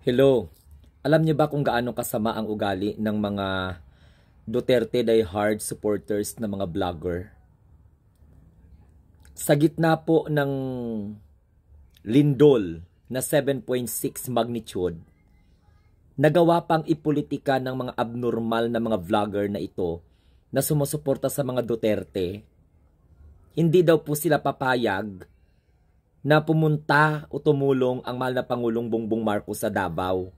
Hello. Alam niyo ba kung gaano kasama ang ugali ng mga Duterte die-hard supporters na mga vlogger? Sa gitna po ng lindol na 7.6 magnitude, nagawa pang ipolitika ng mga abnormal na mga vlogger na ito na sumusuporta sa mga Duterte. Hindi daw po sila papayag na pumunta o tumulong ang mahal na Pangulong Bongbong Marcos sa Davao.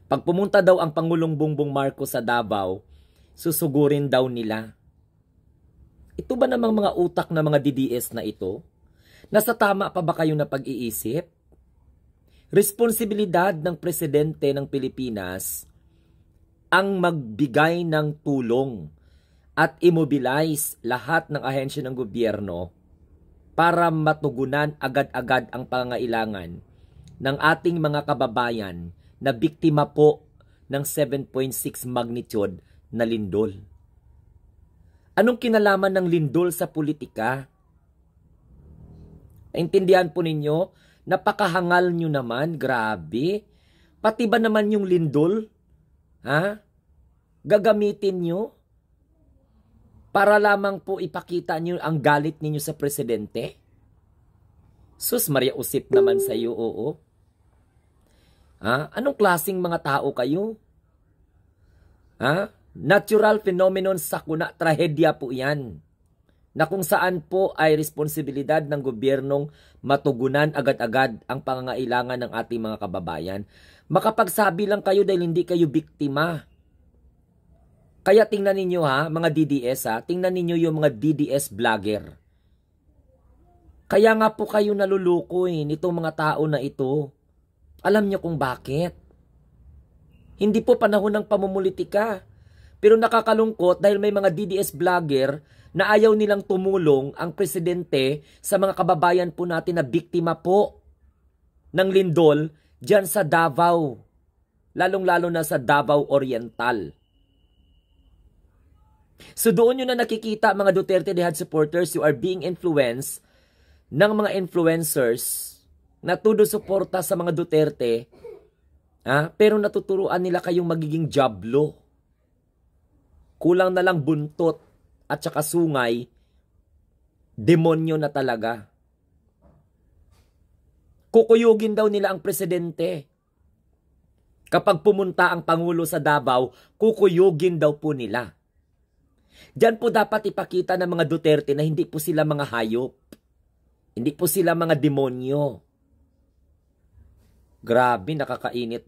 Pag pumunta daw ang Pangulong Bongbong Marcos sa Davao, susugurin daw nila. Ito ba namang mga utak na mga DDS na ito? Nasa tama pa ba kayo na pag-iisip? Responsibilidad ng Presidente ng Pilipinas ang magbigay ng tulong at immobilize lahat ng ahensya ng gobyerno para matugunan agad-agad ang pangangailangan ng ating mga kababayan na biktima po ng 7.6 magnitude na lindol. Anong kinalaman ng lindol sa politika? Naintindihan po ninyo? Napakahangal nyo naman, grabe. Pati ba naman yung lindol? Gagamitin nyo? Para lamang po ipakita nyo ang galit ninyo sa presidente? Sus, Maria Usip naman sa iyo, oo. Anong klaseng mga tao kayo? Natural phenomenon sa kuna, trahedya po yan. Na kung saan po ay responsibilidad ng gobyernong matugunan agad-agad ang pangangailangan ng ating mga kababayan. Makapagsabi lang kayo dahil hindi kayo biktima. Kaya tingnan ninyo mga DDS tingnan ninyo yung mga DDS vlogger. Kaya nga po kayo naluluko nitong mga tao na ito. Alam niyo kung bakit? Hindi po panahon ng pamumulitika. Pero nakakalungkot dahil may mga DDS vlogger na ayaw nilang tumulong ang presidente sa mga kababayan po natin na biktima po ng lindol dyan sa Davao. Lalong-lalo na sa Davao Oriental. So doon nyo na nakikita mga Duterte Dehad supporters, you are being influenced ng mga influencers na tudo suporta sa mga Duterte, pero natuturuan nila kayong magiging jablo. Kulang na lang buntot at saka sungay, demonyo na talaga. Kukuyugin daw nila ang presidente. Kapag pumunta ang Pangulo sa Davao, kukuyugin daw po nila. Diyan po dapat ipakita ng mga Duterte na hindi po sila mga hayop. Hindi po sila mga demonyo. Grabe, nakakainit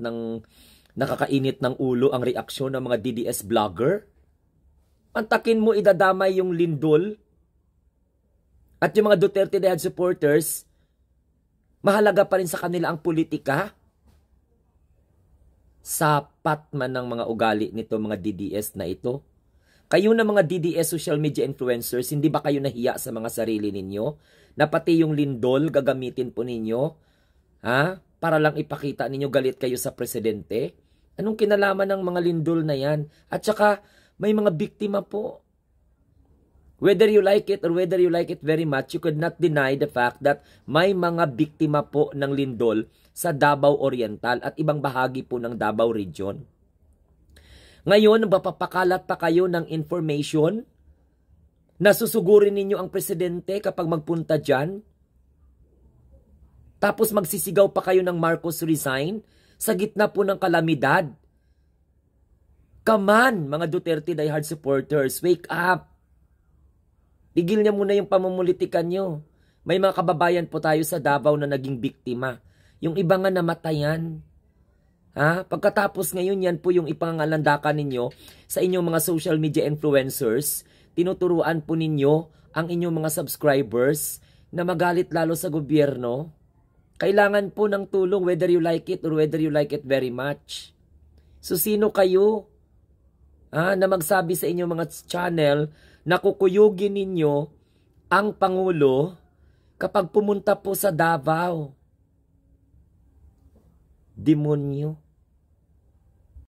ng ulo ang reaksyon ng mga DDS vlogger. Antakin mo idadamay yung lindol. At yung mga Duterte Dehad supporters, mahalaga pa rin sa kanila ang politika. Sapat man ang mga ugali nito mga DDS na ito. Kayo na mga DDS social media influencers, hindi ba kayo nahiya sa mga sarili ninyo? Na pati yung lindol gagamitin po ninyo? Para lang ipakita ninyo galit kayo sa presidente? Anong kinalaman ng mga lindol na yan? At saka may mga biktima po. Whether you like it or whether you like it very much, you could not deny the fact that may mga biktima po ng lindol sa Davao Oriental at ibang bahagi po ng Davao Region. Ngayon, mapapakalat pa kayo ng information na susugurin ninyo ang presidente kapag magpunta dyan. Tapos magsisigaw pa kayo ng Marcos resign sa gitna po ng kalamidad. Come on, mga Duterte diehard supporters, wake up. Tigil niya muna yung pamumulitikan nyo. May mga kababayan po tayo sa Davao na naging biktima. Yung iba nga namatayan. Pagkatapos ngayon yan po yung ipangalandakan ninyo sa inyong mga social media influencers, tinuturuan po ninyo ang inyong mga subscribers na magalit lalo sa gobyerno. Kailangan po ng tulong whether you like it or whether you like it very much. So sino kayo na magsabi sa inyong mga channel na kukuyugin ninyo ang Pangulo kapag pumunta po sa Davao? Demonyo.